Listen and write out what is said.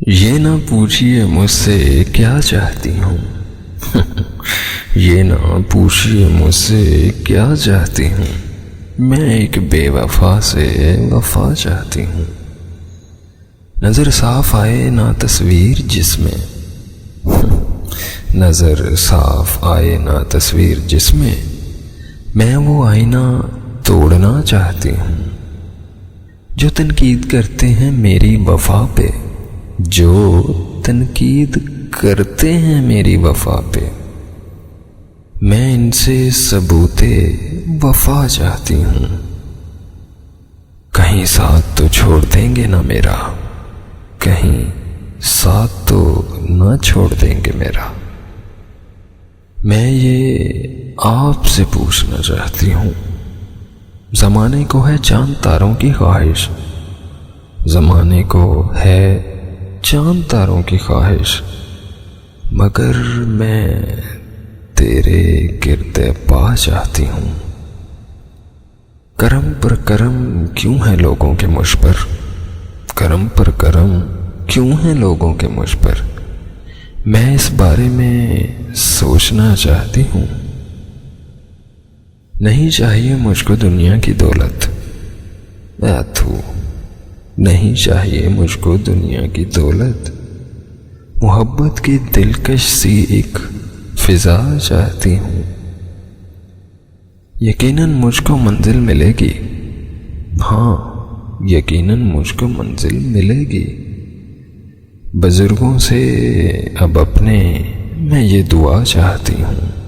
ये ना पूछिए मुझसे क्या चाहती हूँ। ये ना पूछिए मुझसे क्या चाहती हूँ। मैं एक बेवफा से वफा चाहती हूँ। नजर साफ आए ना तस्वीर जिसमें नजर साफ आए ना तस्वीर जिसमें मैं वो आईना तोड़ना चाहती हूँ। जो तनकीद करते हैं मेरी वफा पे, जो तनकीद करते हैं मेरी वफा पे, मैं इनसे सबूते वफा चाहती हूँ। कहीं साथ तो छोड़ देंगे ना मेरा, कहीं साथ तो न छोड़ देंगे मेरा। मैं ये आपसे पूछना चाहती हूँ। जमाने को है चांद तारों की ख्वाहिश, जमाने को है चांद तारों की ख्वाहिश, मगर मैं तेरे गिरते पा चाहती हूँ। करम पर करम क्यों है लोगों के मुझ पर, करम पर करम क्यों है लोगों के मुझ पर, मैं इस बारे में सोचना चाहती हूँ। नहीं चाहिए मुझको दुनिया की दौलत, थू, नहीं चाहिए मुझको दुनिया की दौलत। मोहब्बत की दिलकश सी एक फिजा चाहती हूँ। यकीनन मुझको मंजिल मिलेगी, हाँ यकीनन मुझको मंजिल मिलेगी। बुजुर्गों से अब अपने मैं ये दुआ चाहती हूँ।